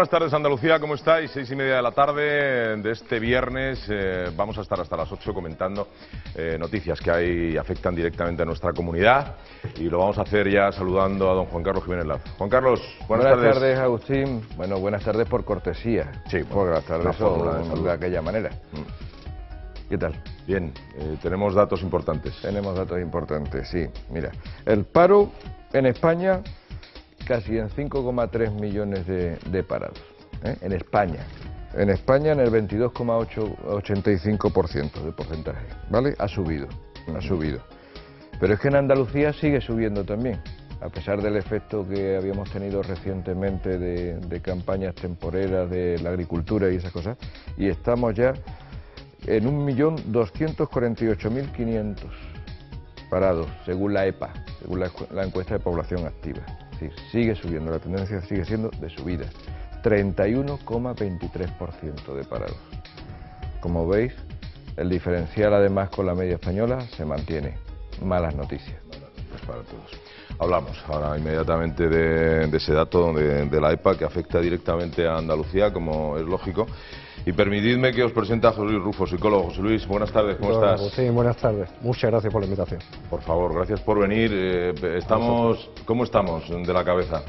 buenas tardes, Andalucía, ¿cómo estáis? 6:30 de la tarde de este viernes. Vamos a estar hasta las 8 comentando noticias que hay afectan directamente a nuestra comunidad. Y lo vamos a hacer ya saludando a don Juan Carlos Jiménez Laz. Juan Carlos, buenas tardes. Buenas tardes, Agustín. Bueno, buenas tardes por cortesía. Sí, porque las tardes fórmula son de aquella manera. ¿Qué tal? Bien, tenemos datos importantes. Tenemos datos importantes, sí. Mira, el paro en España casi en 5,3 millones de parados. En España. En España en el 22,85% de porcentaje. ¿Vale? Ha subido. Pero es que en Andalucía sigue subiendo también. A pesar del efecto que habíamos tenido recientemente de campañas temporeras de la agricultura y esas cosas. Y estamos ya en 1.248.500 parados, según la EPA, según la encuesta de población activa. Sí, sigue subiendo, la tendencia sigue siendo de subida. 31,23% de parados. Como veis, el diferencial además con la media española se mantiene. Malas noticias. Pues para todos. Hablamos ahora inmediatamente de ese dato de la EPA que afecta directamente a Andalucía, como es lógico. Y permitidme que os presente a José Luis Rufo, psicólogo. José Luis, buenas tardes, ¿cómo estás? Sí, buenas tardes. Muchas gracias por la invitación. Por favor, gracias por venir. ¿Cómo estamos de la cabeza?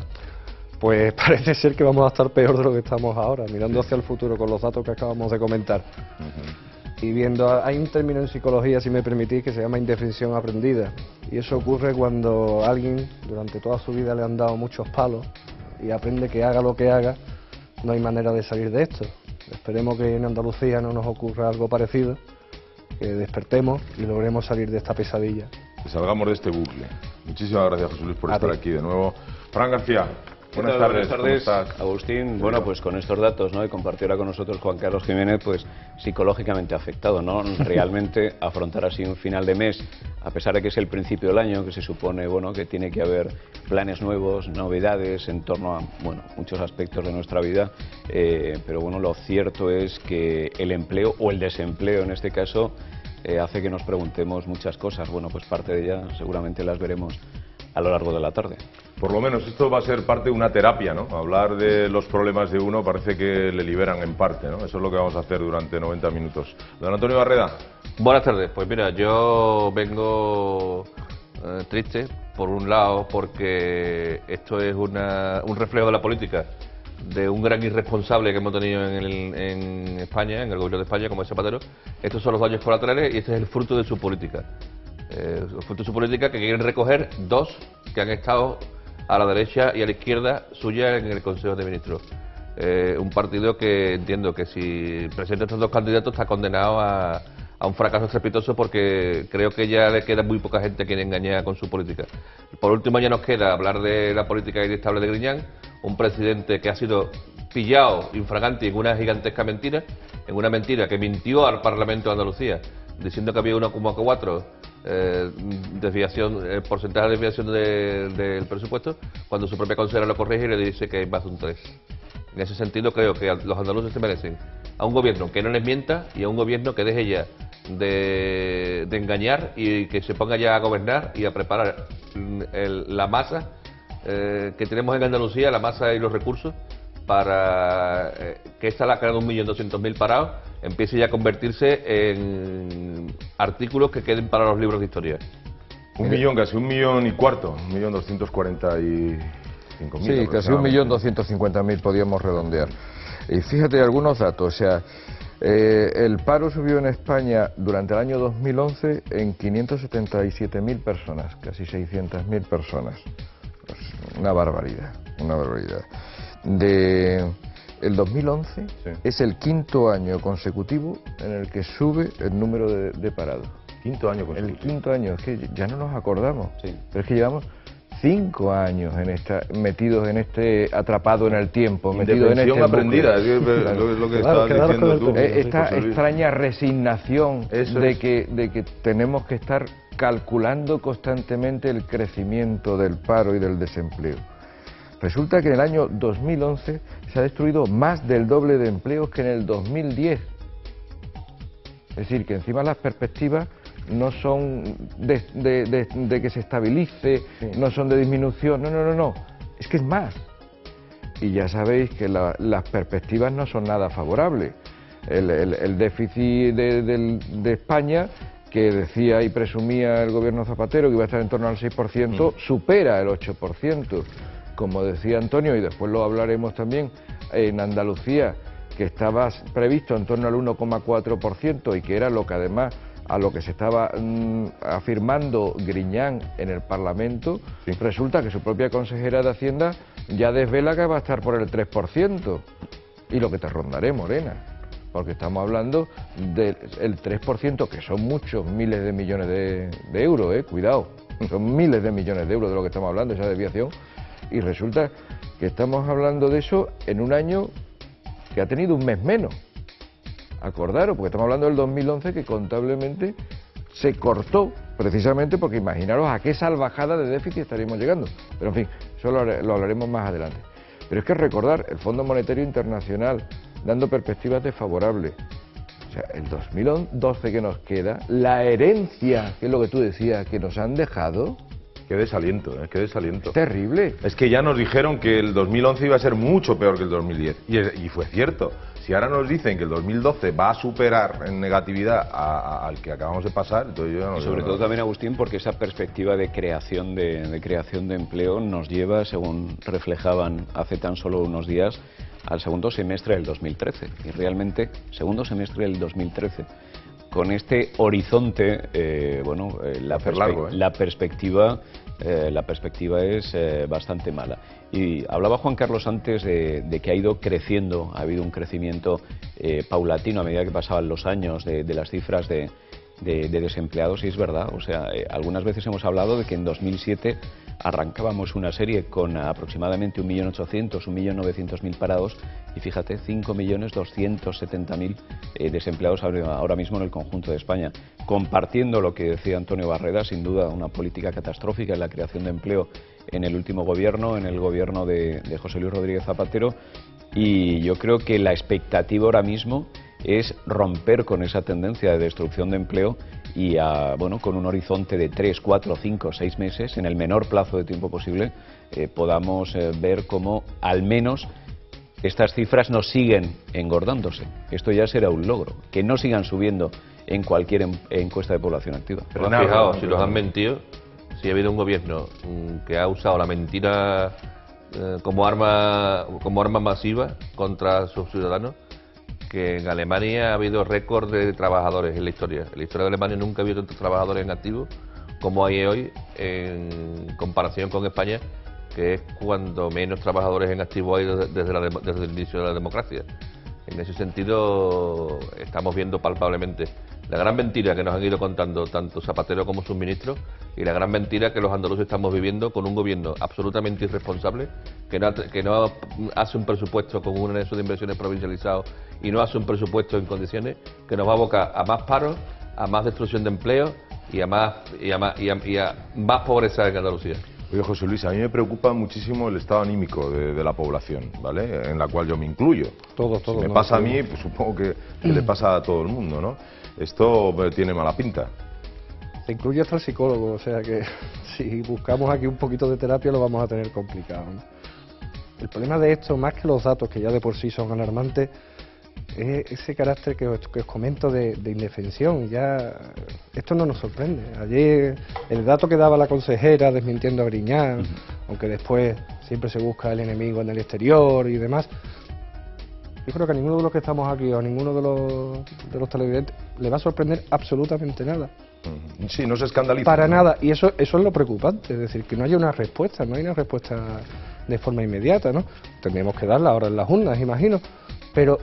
Pues parece ser que vamos a estar peor de lo que estamos ahora, mirando hacia el futuro con los datos que acabamos de comentar. Y viendo, hay un término en psicología, si me permitís, que se llama indefensión aprendida. Y eso ocurre cuando a alguien durante toda su vida le han dado muchos palos y aprende que haga lo que haga, no hay manera de salir de esto. Esperemos que en Andalucía no nos ocurra algo parecido, que despertemos y logremos salir de esta pesadilla. Que salgamos de este bucle. Muchísimas gracias, José Luis, por estar aquí de nuevo. Fran García. Buenas tardes, ¿cómo estás? Agustín, bueno, pues con estos datos, ¿no? Y compartir ahora con nosotros Juan Carlos Jiménez, pues psicológicamente afectado, ¿no? Realmente afrontar así un final de mes, a pesar de que es el principio del año, que se supone, bueno, que tiene que haber planes nuevos, novedades en torno a, bueno, muchos aspectos de nuestra vida, pero bueno, lo cierto es que el empleo o el desempleo en este caso hace que nos preguntemos muchas cosas. Bueno, pues parte de ellas seguramente las veremos a lo largo de la tarde. Por lo menos esto va a ser parte de una terapia, ¿no? Hablar de los problemas de uno parece que le liberan en parte, ¿no? Eso es lo que vamos a hacer durante 90 minutos. Don Antonio Barreda. Buenas tardes. Pues mira, yo vengo triste, por un lado, porque esto es un reflejo de la política, de un gran irresponsable que hemos tenido en España, en el gobierno de España, como es Zapatero. Estos son los daños colaterales y este es el fruto de su política. El fruto de su política que quieren recoger dos que han estado a la derecha y a la izquierda suya en el Consejo de Ministros. Un partido que entiendo que si presenta estos dos candidatos está condenado a un fracaso estrepitoso, porque creo que ya le queda muy poca gente a quien engañar con su política. Por último, ya nos queda hablar de la política inestable de Griñán, un presidente que ha sido pillado infraganti en una gigantesca mentira, en una mentira que mintió al Parlamento de Andalucía, diciendo que había 1,4 porcentaje de desviación del presupuesto, cuando su propia consejera lo corrige y le dice que hay más de un 3. En ese sentido creo que los andaluces se merecen a un gobierno que no les mienta y a un gobierno que deje ya de engañar y que se ponga ya a gobernar y a preparar la masa que tenemos en Andalucía, la masa y los recursos, para que esta lacra de 1.200.000 parados empiece ya a convertirse en artículos que queden para los libros de historia. Casi 1.245.000. Sí, casi 1.250.000 podíamos redondear. Y fíjate algunos datos, o sea, el paro subió en España durante el año 2011 en 577.000 personas, casi 600.000 personas. Pues una barbaridad, una barbaridad. El 2011 sí. Es el quinto año consecutivo en el que sube el número de parados. Quinto año consecutivo. El quinto año, es que ya no nos acordamos, sí. Pero es que llevamos 5 años metidos en atrapado en el tiempo, metido en este aprendida, es lo que estabas diciendo tú. Esta extraña resignación de que tenemos que estar calculando constantemente el crecimiento del paro y del desempleo. Resulta que en el año 2011 se ha destruido más del doble de empleos que en el 2010. Es decir, que encima las perspectivas no son de que se estabilice, sí. No son de disminución, no, es que es más. y ya sabéis que las perspectivas no son nada favorables. El déficit de España, que decía y presumía el gobierno Zapatero que iba a estar en torno al 6%, supera el 8%. Como decía Antonio, y después lo hablaremos también, en Andalucía, que estaba previsto en torno al 1,4% y que era lo que además a lo que se estaba afirmando Griñán en el Parlamento, resulta que su propia consejera de Hacienda ya desvela que va a estar por el 3%. Y lo que te rondaré, Morena, porque estamos hablando del 3%, que son muchos miles de millones de euros, cuidado, son miles de millones de euros de lo que estamos hablando, esa desviación, y resulta que estamos hablando de eso en un año que ha tenido un mes menos. Acordaros, porque estamos hablando del 2011, que contablemente se cortó, precisamente porque imaginaros a qué salvajada de déficit estaríamos llegando. Pero en fin, eso lo hablaremos más adelante. Pero es que recordar, el Fondo Monetario Internacional dando perspectivas desfavorables. O sea, el 2012 que nos queda, la herencia, que es lo que tú decías, que nos han dejado... Qué desaliento, qué desaliento. Terrible. Es que ya nos dijeron que el 2011 iba a ser mucho peor que el 2010. Y fue cierto. Si ahora nos dicen que el 2012 va a superar en negatividad al que acabamos de pasar, entonces yo ya no... Y sobre todo también, Agustín, porque esa perspectiva de creación de empleo nos lleva, según reflejaban hace tan solo unos días, al segundo semestre del 2013. Y realmente, segundo semestre del 2013. Con este horizonte, la perspectiva es bastante mala. Y hablaba Juan Carlos antes de que ha ido creciendo, ha habido un crecimiento paulatino a medida que pasaban los años de las cifras de desempleados, y es verdad. O sea, algunas veces hemos hablado de que en 2007 arrancábamos una serie con aproximadamente 1.800.000, 1.900.000 parados, y fíjate, 5.270.000 desempleados ahora mismo en el conjunto de España. Compartiendo lo que decía Antonio Barreda, sin duda una política catastrófica en la creación de empleo en el último gobierno, en el gobierno de José Luis Rodríguez Zapatero, y yo creo que la expectativa ahora mismo es romper con esa tendencia de destrucción de empleo y con un horizonte de 3, 4, 5, 6 meses, en el menor plazo de tiempo posible, podamos ver cómo al menos estas cifras no siguen engordándose. Esto ya será un logro, que no sigan subiendo en cualquier encuesta de población activa. Pero fijaos, si nos han mentido, si ha habido un gobierno que ha usado la mentira como arma masiva contra sus ciudadanos, que en Alemania ha habido récord de trabajadores en la historia. En la historia de Alemania nunca ha habido tantos trabajadores en activo como hay hoy, en comparación con España, que es cuando menos trabajadores en activo hay desde el inicio de la democracia. En ese sentido, estamos viendo palpablemente la gran mentira que nos han ido contando tanto Zapatero como sus ministros, y la gran mentira que los andaluces estamos viviendo con un gobierno absolutamente irresponsable, que no hace un presupuesto con un anexo de inversiones provincializado y no hace un presupuesto en condiciones, que nos va a abocar a más paros, a más destrucción de empleo y a más pobreza en Andalucía. Oye, José Luis, a mí me preocupa muchísimo el estado anímico de la población, ¿vale? En la cual yo me incluyo. Todo. Si me pasa a mí, pues supongo que le pasa a todo el mundo, ¿no? Esto tiene mala pinta. Se incluye hasta el psicólogo, o sea que si buscamos aquí un poquito de terapia lo vamos a tener complicado, ¿no? El problema de esto, más que los datos, que ya de por sí son alarmantes, es ese carácter que os comento de indefensión. Ya esto no nos sorprende. Ayer el dato que daba la consejera desmintiendo a Griñán, aunque después siempre se busca el enemigo en el exterior y demás, yo creo que a ninguno de los que estamos aquí o a ninguno de los televidentes le va a sorprender absolutamente nada. Sí, no se escandaliza. Para ¿no? nada, y eso es lo preocupante, es decir, que no haya una respuesta, no hay una respuesta de forma inmediata, ¿no? Tendríamos que darla ahora en las urnas, imagino, pero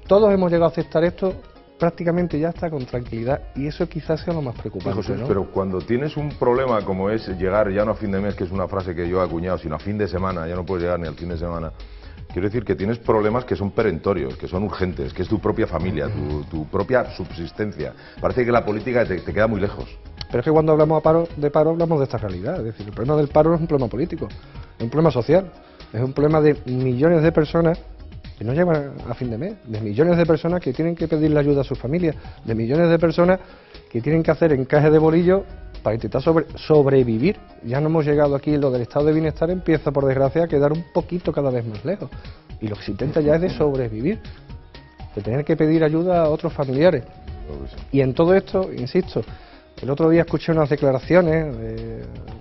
todos hemos llegado a aceptar esto prácticamente ya está con tranquilidad, y eso quizás sea lo más preocupante, José, ¿no? Pero cuando tienes un problema como es llegar ya no a fin de mes, que es una frase que yo he acuñado, sino a fin de semana, ya no puedes llegar ni al fin de semana. Quiero decir que tienes problemas que son perentorios, que son urgentes, que es tu propia familia, tu propia subsistencia. Parece que la política te queda muy lejos. Pero es que cuando hablamos de paro hablamos de esta realidad, es decir, el problema del paro no es un problema político, es un problema social, es un problema de millones de personas que no llegan a fin de mes, de millones de personas que tienen que pedirle ayuda a sus familias, de millones de personas que tienen que hacer encaje de bolillos para intentar sobrevivir. Ya no hemos llegado aquí, lo del estado de bienestar empieza, por desgracia, a quedar un poquito cada vez más lejos. Y lo que se intenta ya es de sobrevivir, de tener que pedir ayuda a otros familiares. Y en todo esto, insisto, el otro día escuché unas declaraciones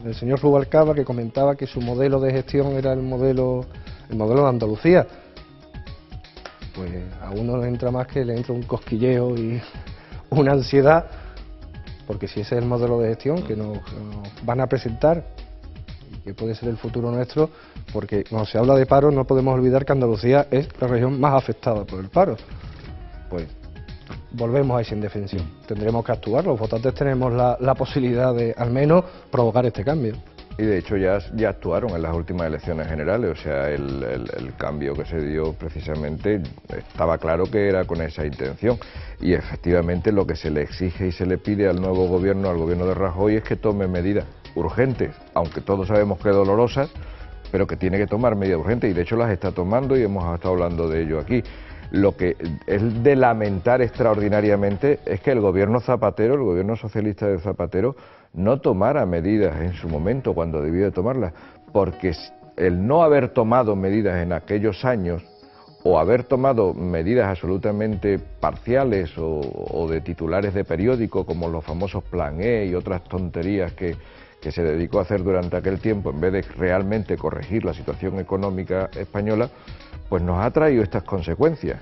del señor Rubalcaba que comentaba que su modelo de gestión era el modelo de Andalucía. Pues a uno le entra más que le entra un cosquilleo y una ansiedad, porque si ese es el modelo de gestión que nos van a presentar y que puede ser el futuro nuestro, porque cuando se habla de paro no podemos olvidar que Andalucía es la región más afectada por el paro. Pues volvemos a esa indefensión. Tendremos que actuar, los votantes tenemos la posibilidad de al menos provocar este cambio. Y de hecho ya actuaron en las últimas elecciones generales, o sea, el cambio que se dio precisamente estaba claro que era con esa intención. Y efectivamente lo que se le exige y se le pide al nuevo gobierno, al gobierno de Rajoy, es que tome medidas urgentes, aunque todos sabemos que dolorosas, pero que tiene que tomar medidas urgentes y de hecho las está tomando y hemos estado hablando de ello aquí. Lo que es de lamentar extraordinariamente es que el gobierno Zapatero, el gobierno socialista de Zapatero, no tomara medidas en su momento cuando debió de tomarlas, porque el no haber tomado medidas en aquellos años o haber tomado medidas absolutamente parciales o de titulares de periódico como los famosos Plan E y otras tonterías que se dedicó a hacer durante aquel tiempo en vez de realmente corregir la situación económica española, pues nos ha traído estas consecuencias.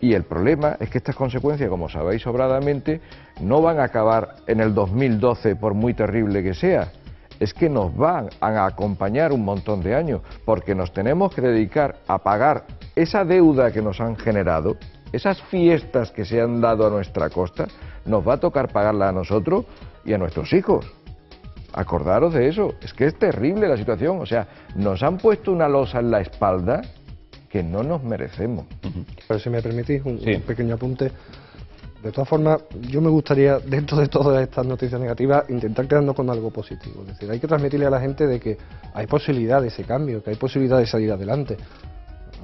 Y el problema es que estas consecuencias, como sabéis sobradamente, no van a acabar en el 2012 por muy terrible que sea. Es que nos van a acompañar un montón de años, porque nos tenemos que dedicar a pagar esa deuda que nos han generado, esas fiestas que se han dado a nuestra costa, nos va a tocar pagarla a nosotros y a nuestros hijos. Acordaros de eso, es que es terrible la situación, o sea, nos han puesto una losa en la espalda que no nos merecemos. Pero si me permitís un pequeño apunte. De todas formas, yo me gustaría, dentro de todas estas noticias negativas, intentar quedarnos con algo positivo. Es decir, hay que transmitirle a la gente de que hay posibilidad de ese cambio, que hay posibilidad de salir adelante.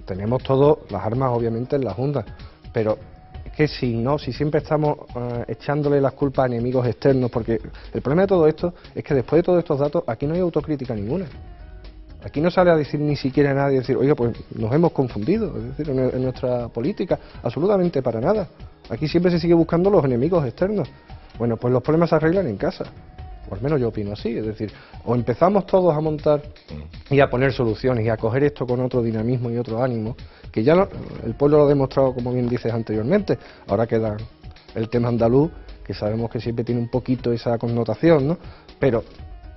Tenemos todas las armas, obviamente, en la Junta, pero es que si siempre estamos echándole las culpas a enemigos externos, porque el problema de todo esto es que después de todos estos datos, aquí no hay autocrítica ninguna. Aquí no sale a decir ni siquiera a nadie, decir, oiga, pues nos hemos confundido, es decir, en nuestra política, absolutamente para nada. Aquí siempre se sigue buscando los enemigos externos. Bueno, pues los problemas se arreglan en casa, o al menos yo opino así, es decir, o empezamos todos a montar y a poner soluciones y a coger esto con otro dinamismo y otro ánimo, que ya el pueblo lo ha demostrado, como bien dices anteriormente. Ahora queda el tema andaluz, que sabemos que siempre tiene un poquito esa connotación, ¿no? Pero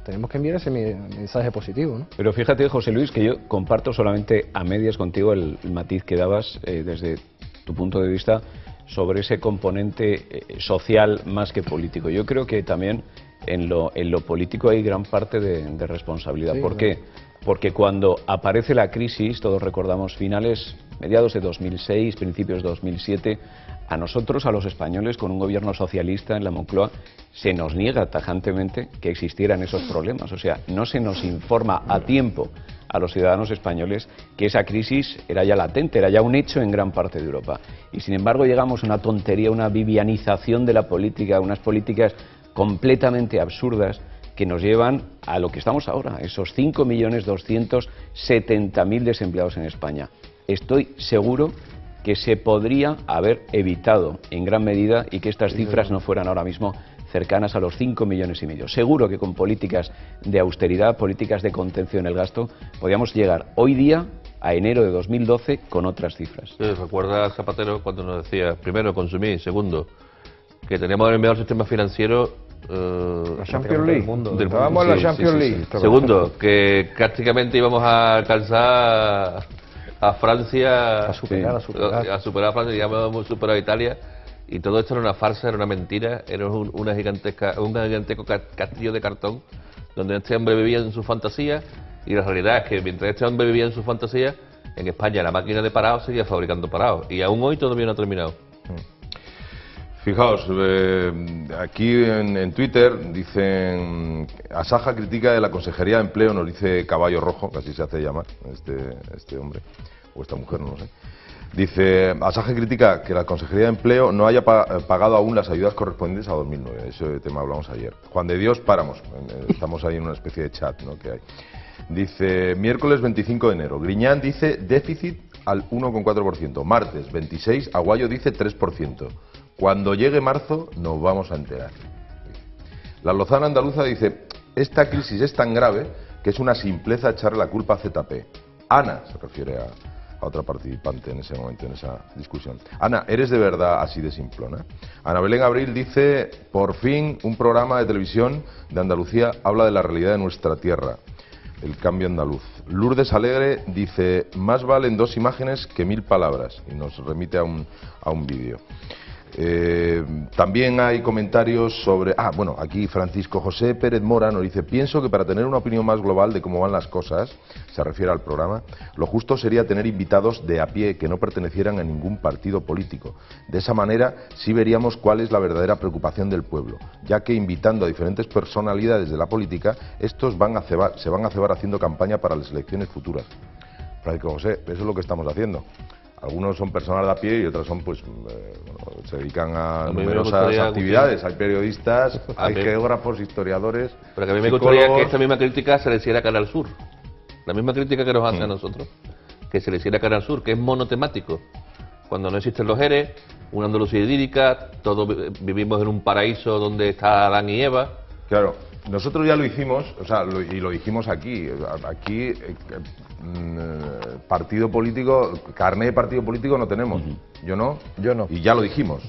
tenemos que enviar ese mensaje positivo, ¿no? Pero fíjate, José Luis, que yo comparto solamente a medias contigo el matiz que dabas desde tu punto de vista sobre ese componente social más que político. Yo creo que también en lo político hay gran parte de responsabilidad. Sí, ¿por qué? Porque cuando aparece la crisis, todos recordamos mediados de 2006, principios de 2007, a nosotros, a los españoles, con un gobierno socialista en la Moncloa, se nos niega tajantemente que existieran esos problemas. O sea, no se nos informa a tiempo a los ciudadanos españoles que esa crisis era ya latente, era ya un hecho en gran parte de Europa. Y sin embargo llegamos a una tontería, una vivianización de la política, unas políticas completamente absurdas que nos llevan a lo que estamos ahora, esos 5.270.000 desempleados en España. Estoy seguro que se podría haber evitado en gran medida y que estas cifras no fueran ahora mismo cercanas a los 5,5 millones. Seguro que con políticas de austeridad, políticas de contención del gasto, podríamos llegar hoy día a enero de 2012 con otras cifras. Sí, recuerda Zapatero cuando nos decía, primero, consumir, segundo, que teníamos el mejor sistema financiero la Champions League. Estábamos en la Champions League. Segundo, que prácticamente íbamos a alcanzar a Francia, a superar a Francia, ya hemos superado a Italia, y todo esto era una farsa, era una mentira, era un gigantesco castillo de cartón donde este hombre vivía en su fantasía, y la realidad es que mientras este hombre vivía en su fantasía, en España la máquina de parados seguía fabricando parados, y aún hoy todavía no ha terminado. Fijaos, aquí en Twitter dicen, Asaja critica de la Consejería de Empleo, nos dice Caballo Rojo, que así se hace llamar este hombre, o esta mujer, no lo sé. Dice, Asaje critica que la Consejería de Empleo no haya pagado aún las ayudas correspondientes a 2009. Ese tema hablamos ayer. Juan de Dios, páramos. Estamos ahí en una especie de chat, ¿no?, que hay. Dice, miércoles 25 de enero, Griñán dice déficit al 1,4%. Martes 26, Aguayo dice 3%. Cuando llegue marzo nos vamos a enterar. La Lozana andaluza dice, esta crisis es tan grave que es una simpleza echarle la culpa a ZP. Ana, se refiere a otra participante en ese momento, en esa discusión. Ana, ¿eres de verdad así de simplona? Ana Belén Abril dice, por fin un programa de televisión de Andalucía habla de la realidad de nuestra tierra, el cambio andaluz. Lourdes Alegre dice, más valen 2 imágenes que 1000 palabras, y nos remite a un vídeo. También hay comentarios sobre... bueno, aquí Francisco José Pérez Mora nos dice, pienso que para tener una opinión más global de cómo van las cosas, se refiere al programa, lo justo sería tener invitados de a pie que no pertenecieran a ningún partido político. De esa manera sí veríamos cuál es la verdadera preocupación del pueblo, ya que invitando a diferentes personalidades de la política, estos se van a cebar haciendo campaña para las elecciones futuras. Francisco José, eso es lo que estamos haciendo. Algunos son personas de a pie y otros son, pues, se dedican a numerosas actividades. Hay periodistas, hay geógrafos, historiadores. Pero que a mí me gustaría que esta misma crítica se le hiciera a Canal Sur. La misma crítica que nos hace a nosotros. Que se le hiciera a Canal Sur, que es monotemático. Cuando no existen los ERE, una Andalucía idílica, todos vivimos en un paraíso donde está Adán y Eva. Claro. Nosotros ya lo hicimos, o sea, y lo dijimos aquí. Aquí, partido político, carné de partido político no tenemos. Yo no. Y ya lo dijimos.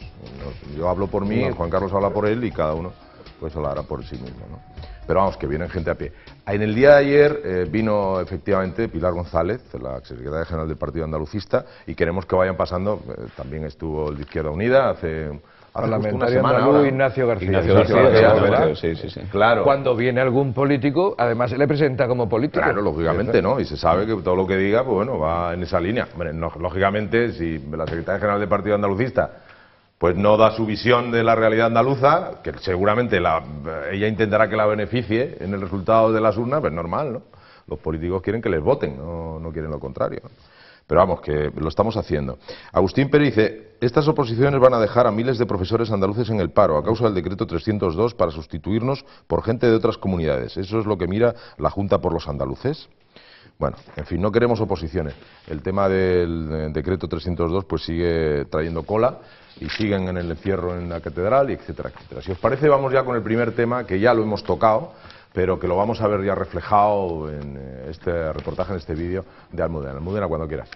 Yo hablo por mí, Juan Carlos habla por él y cada uno pues hablará por sí mismo, ¿no? Pero vamos, que vienen gente a pie. En el día de ayer vino efectivamente Pilar González, la secretaria general del Partido Andalucista, y queremos que vayan pasando. También estuvo el de Izquierda Unida hace parlamentario andaluz Ignacio García. ¿Verdad? Sí. Claro. Cuando viene algún político, además se le presenta como político. Claro, lógicamente, ¿no? Y se sabe que todo lo que diga, pues bueno, va en esa línea. Hombre, lógicamente, si la secretaria general del Partido Andalucista pues no da su visión de la realidad andaluza, que seguramente ella intentará que la beneficie en el resultado de las urnas, pues normal, ¿no? Los políticos quieren que les voten, no quieren lo contrario. Pero vamos, que lo estamos haciendo. Agustín Pérez dice, estas oposiciones van a dejar a miles de profesores andaluces en el paro a causa del decreto 302 para sustituirnos por gente de otras comunidades. ¿Eso es lo que mira la Junta por los andaluces? Bueno, en fin, no queremos oposiciones. El tema del decreto 302 pues sigue trayendo cola y siguen en el encierro en la catedral, y etcétera, etcétera. Si os parece, vamos ya con el primer tema, que ya lo hemos tocado, pero que lo vamos a ver ya reflejado en este reportaje, en este vídeo de Almudena. Almudena, cuando quieras.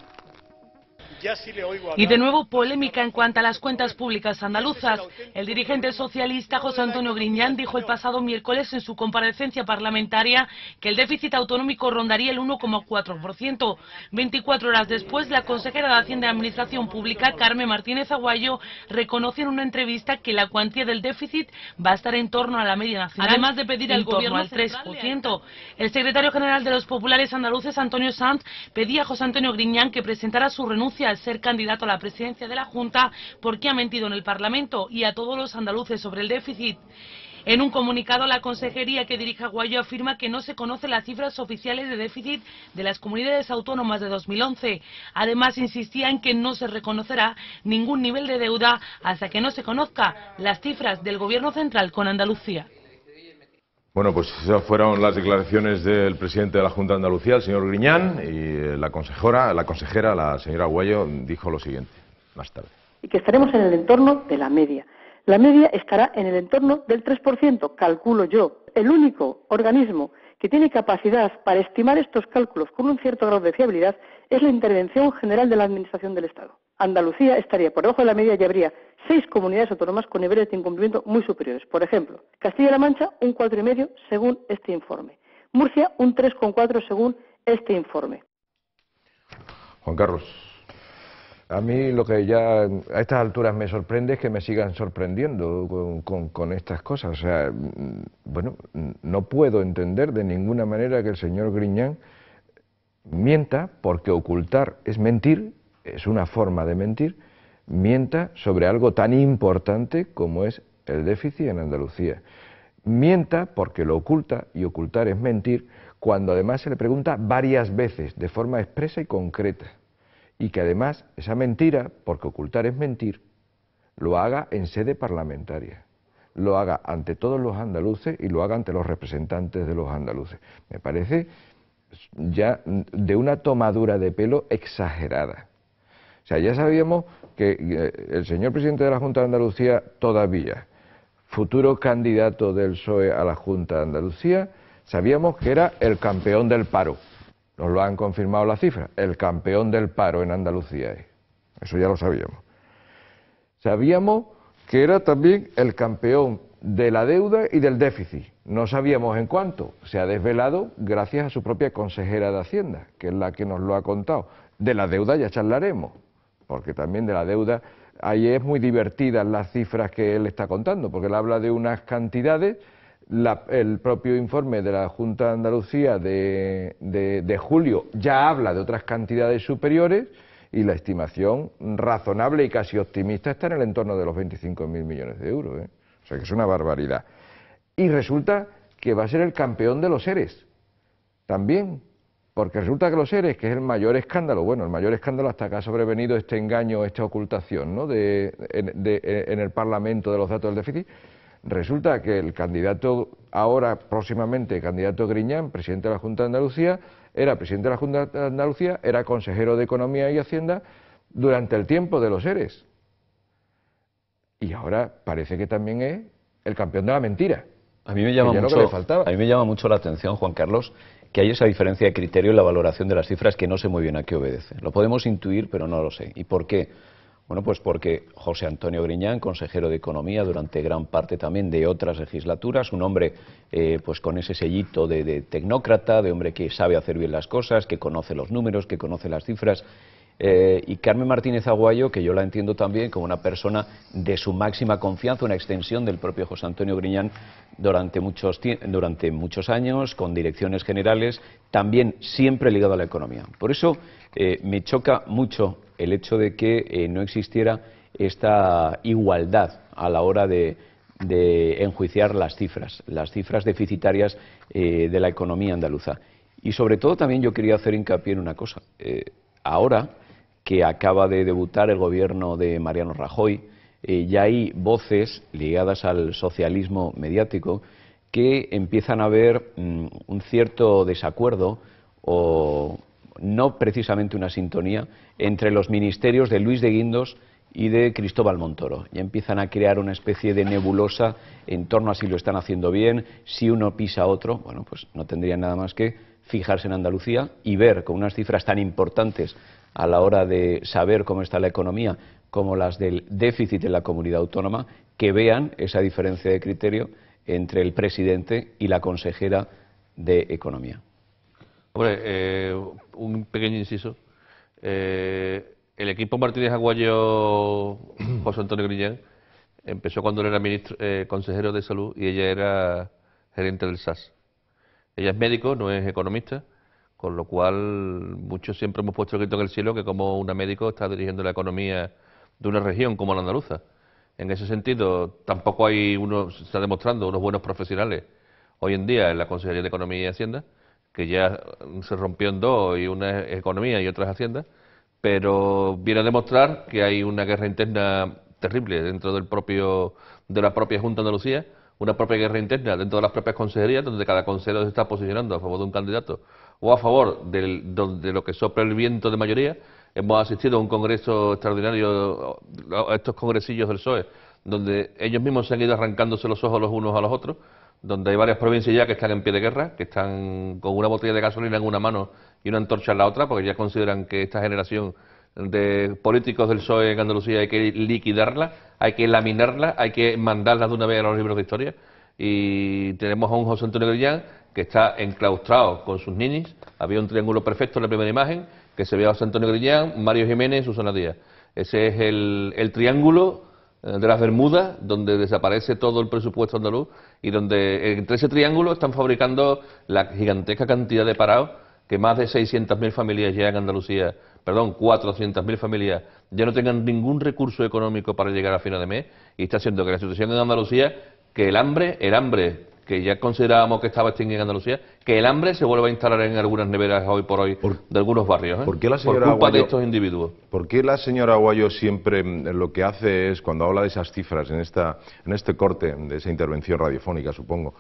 Y de nuevo polémica en cuanto a las cuentas públicas andaluzas. El dirigente socialista José Antonio Griñán dijo el pasado miércoles en su comparecencia parlamentaria que el déficit autonómico rondaría el 1,4%. 24 horas después, la consejera de Hacienda y Administración Pública, Carmen Martínez Aguayo, reconoció en una entrevista que la cuantía del déficit va a estar en torno a la media nacional, además de pedir al gobierno al 3%. El secretario general de los populares andaluces, Antonio Sanz, pedía a José Antonio Griñán que presentara su renuncia al ser candidato a la presidencia de la Junta porque ha mentido en el Parlamento y a todos los andaluces sobre el déficit. En un comunicado, la consejería que dirige Aguayo afirma que no se conocen las cifras oficiales de déficit de las comunidades autónomas de 2011. Además, insistía en que no se reconocerá ningún nivel de deuda hasta que no se conozca las cifras del Gobierno central con Andalucía. Bueno, pues esas fueron las declaraciones del presidente de la Junta de Andalucía, el señor Griñán, y la consejera, la señora Aguayo, dijo lo siguiente más tarde. Y que estaremos en el entorno de la media. La media estará en el entorno del 3%, calculo yo. El único organismo que tiene capacidad para estimar estos cálculos con un cierto grado de fiabilidad es la Intervención General de la Administración del Estado. Andalucía estaría por debajo de la media y habría 6 comunidades autónomas con niveles de incumplimiento muy superiores. Por ejemplo, Castilla-La Mancha un 4,5 según este informe. Murcia un 3,4 según este informe. Juan Carlos. A mí lo que ya a estas alturas me sorprende es que me sigan sorprendiendo con estas cosas. O sea, bueno, no puedo entender de ninguna manera que el señor Griñán mienta, porque ocultar es mentir, es una forma de mentir, mienta sobre algo tan importante como es el déficit en Andalucía. Mienta porque lo oculta, y ocultar es mentir, cuando además se le pregunta varias veces, de forma expresa y concreta. y que además esa mentira, porque ocultar es mentir, lo haga en sede parlamentaria, lo haga ante todos los andaluces y lo haga ante los representantes de los andaluces. Me parece ya de una tomadura de pelo exagerada. O sea, ya sabíamos que el señor presidente de la Junta de Andalucía todavía, futuro candidato del PSOE a la Junta de Andalucía, sabíamos que era el campeón del paro. Nos lo han confirmado las cifras, el campeón del paro en Andalucía es. Eso ya lo sabíamos. Sabíamos que era también el campeón de la deuda y del déficit. No sabíamos en cuánto. Se ha desvelado gracias a su propia consejera de Hacienda, que es la que nos lo ha contado. De la deuda ya charlaremos, porque también de la deuda, ahí es muy divertidas las cifras que él está contando, porque él habla de unas cantidades, el propio informe de la Junta de Andalucía de julio ya habla de otras cantidades superiores, y la estimación razonable y casi optimista está en el entorno de los 25.000 millones de euros, ¿eh? O sea que es una barbaridad. Y resulta que va a ser el campeón de los ERES también, porque resulta que los ERES, que es el mayor escándalo, bueno, el mayor escándalo hasta que ha sobrevenido este engaño, esta ocultación, ¿no?, en el Parlamento de los datos del déficit, resulta que el candidato, ahora próximamente candidato Griñán, presidente de la Junta de Andalucía, era presidente de la Junta de Andalucía, era consejero de Economía y Hacienda durante el tiempo de los ERES. Y ahora parece que también es el campeón de la mentira. A mí me llama mucho la atención, Juan Carlos, que hay esa diferencia de criterio en la valoración de las cifras que no sé muy bien a qué obedece. Lo podemos intuir, pero no lo sé. ¿Y por qué? Bueno, pues porque José Antonio Griñán, consejero de Economía durante gran parte también de otras legislaturas, un hombre pues con ese sellito de tecnócrata, de hombre que sabe hacer bien las cosas, que conoce los números, que conoce las cifras, y Carmen Martínez Aguayo, que yo la entiendo también como una persona de su máxima confianza, una extensión del propio José Antonio Griñán durante muchos años, con direcciones generales, también siempre ligado a la economía. Por eso me choca mucho el hecho de que no existiera esta igualdad a la hora de enjuiciar las cifras deficitarias de la economía andaluza. Y sobre todo también yo quería hacer hincapié en una cosa. Ahora que acaba de debutar el gobierno de Mariano Rajoy, ya hay voces ligadas al socialismo mediático que empiezan a ver un cierto desacuerdo o no precisamente una sintonía entre los ministerios de Luis de Guindos y de Cristóbal Montoro. Ya empiezan a crear una especie de nebulosa en torno a si lo están haciendo bien, si uno pisa a otro. Bueno, pues no tendrían nada más que fijarse en Andalucía y ver con unas cifras tan importantes a la hora de saber cómo está la economía como las del déficit de la comunidad autónoma, que vean esa diferencia de criterio entre el presidente y la consejera de Economía. Hombre, un pequeño inciso. El equipo Martínez Aguayo, José Antonio Griñán, empezó cuando él era consejero de Salud y ella era gerente del SAS. Ella es médico, no es economista, con lo cual muchos siempre hemos puesto el grito en el cielo que como una médico está dirigiendo la economía de una región como la andaluza. En ese sentido, tampoco se está demostrando unos buenos profesionales hoy en día en la Consejería de Economía y Hacienda, que ya se rompió en dos, y una es Economía y otra es Hacienda, pero viene a demostrar que hay una guerra interna terrible dentro de la propia Junta de Andalucía, una propia guerra interna dentro de las propias consejerías, donde cada consejero se está posicionando a favor de un candidato o a favor de lo que sopla el viento de mayoría. Hemos asistido a un congreso extraordinario, a estos congresillos del PSOE, donde ellos mismos se han ido arrancándose los ojos los unos a los otros, donde hay varias provincias ya que están en pie de guerra, que están con una botella de gasolina en una mano y una antorcha en la otra, porque ya consideran que esta generación de políticos del PSOE en Andalucía hay que liquidarla, hay que laminarla, hay que mandarla de una vez a los libros de historia. Y tenemos a un José Antonio Griñán que está enclaustrado con sus ninis. Había un triángulo perfecto en la primera imagen, que se ve a José Antonio Griñán, Mario Jiménez y Susana Díaz. Ese es el triángulo de las Bermudas, donde desaparece todo el presupuesto andaluz y donde entre ese triángulo están fabricando la gigantesca cantidad de parados, que más de 600.000 familias ya en Andalucía, 400.000 familias ya no tengan ningún recurso económico para llegar a final de mes, y está haciendo que la situación en Andalucía, que el hambre que ya considerábamos que estaba extinguida en Andalucía, que el hambre se vuelva a instalar en algunas neveras hoy por hoy de algunos barrios, ¿Por qué la señora por culpa Aguayo, de estos individuos? ¿Por qué la señora Aguayo siempre lo que hace es, cuando habla de esas cifras, en este corte de esa intervención radiofónica, supongo,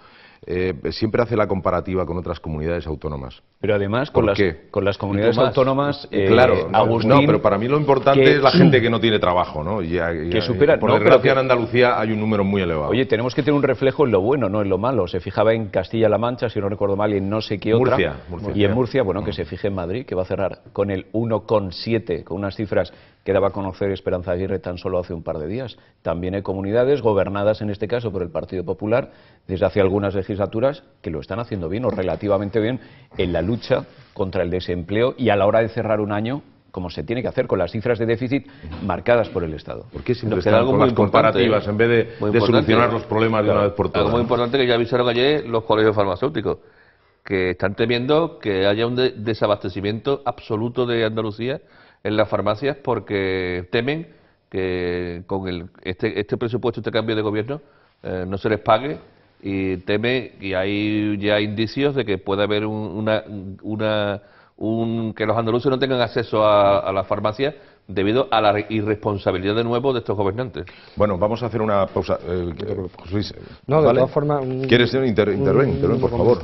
siempre hace la comparativa con otras comunidades autónomas? Pero además con las comunidades autónomas, claro, Agustín, no, pero para mí lo importante es la gente que no tiene trabajo, ¿no? Que supera, por no, desgracia en Andalucía hay un número muy elevado. Oye, tenemos que tener un reflejo en lo bueno, no en lo malo. Se fijaba en Castilla-La Mancha, si no recuerdo mal, y en no sé qué otra. Murcia. Y en Murcia, bueno, que se fije en Madrid, que va a cerrar con el 1,7, con unas cifras que daba a conocer Esperanza Aguirre tan solo hace un par de días. También hay comunidades gobernadas, en este caso, por el Partido Popular, desde hace algunas legislaturas, que lo están haciendo bien o relativamente bien en la lucha contra el desempleo y a la hora de cerrar un año, como se tiene que hacer con las cifras de déficit marcadas por el Estado. ¿Por qué siempre Nos queda están algo con muy las comparativas en vez de solucionar los problemas de una vez por todas? Algo muy importante que ya avisaron ayer los colegios farmacéuticos, que están temiendo que haya un desabastecimiento absoluto de Andalucía en las farmacias, porque temen que con este presupuesto, este cambio de gobierno, no se les pague, y teme, y hay ya indicios de que puede haber que los andaluces no tengan acceso a las farmacias debido a la irresponsabilidad de nuevo de estos gobernantes. Bueno, vamos a hacer una pausa. José Luis, no, de ¿vale? todas formas... ¿Quieres intervenir, por favor?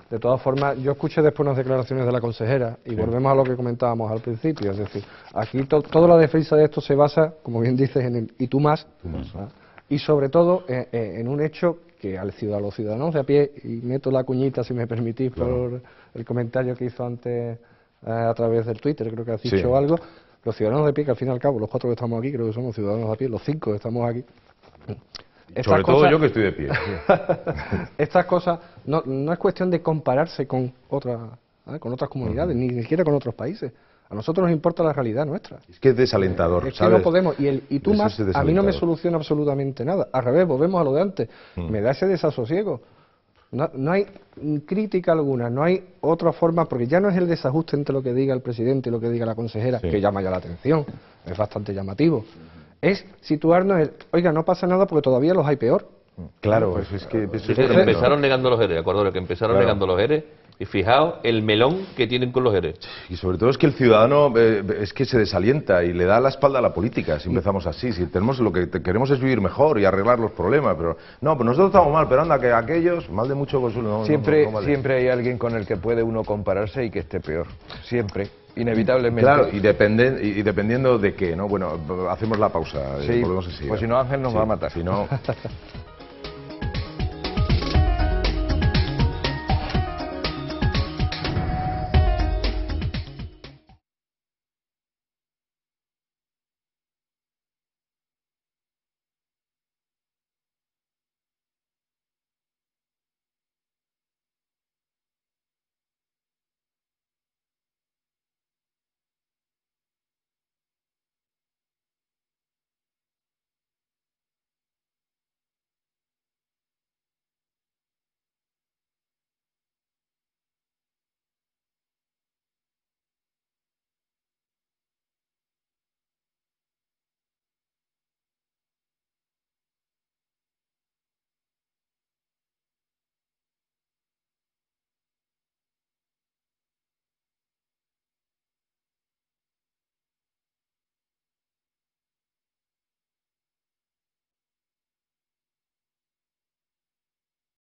De todas formas, yo escuché después unas declaraciones de la consejera y volvemos a lo que comentábamos al principio. Es decir, aquí toda la defensa de esto se basa, como bien dices, en el y tú más. Y sobre todo en un hecho que a los ciudadanos de a pie, y meto la cuñita, si me permitís, por el comentario que hizo antes a través del Twitter, creo que has dicho algo, los ciudadanos de pie, que al fin y al cabo, los 4 que estamos aquí, creo que somos ciudadanos de a pie, los 5 que estamos aquí. Sobre todo yo que estoy de pie. Estas cosas no es cuestión de compararse con otras comunidades, ni siquiera con otros países. A nosotros nos importa la realidad nuestra. Es que es desalentador, es ¿sabes? que no podemos. Y tú más, a mí no me soluciona absolutamente nada. Al revés, volvemos a lo de antes. Me da ese desasosiego. No hay crítica alguna, no hay otra forma, porque ya no es el desajuste entre lo que diga el presidente y lo que diga la consejera, que llama ya la atención, es bastante llamativo. Es situarnos oiga, no pasa nada porque todavía los hay peor. Claro, es que... empezaron negando los ERE, acuérdate que empezaron negando los ERE, y fijaos el melón que tienen con los ERE. Y sobre todo es que el ciudadano es que se desalienta y le da la espalda a la política si empezamos así. Si tenemos lo que queremos es vivir mejor y arreglar los problemas, pero no, pues nosotros estamos mal, pero anda, que aquellos, mal de mucho consuelo. No, siempre hay alguien con el que puede uno compararse y que esté peor. Siempre. Inevitablemente. Claro, y dependiendo de qué, ¿no? Bueno, hacemos la pausa. Sí, pues si no, Ángel nos va a matar. Si no...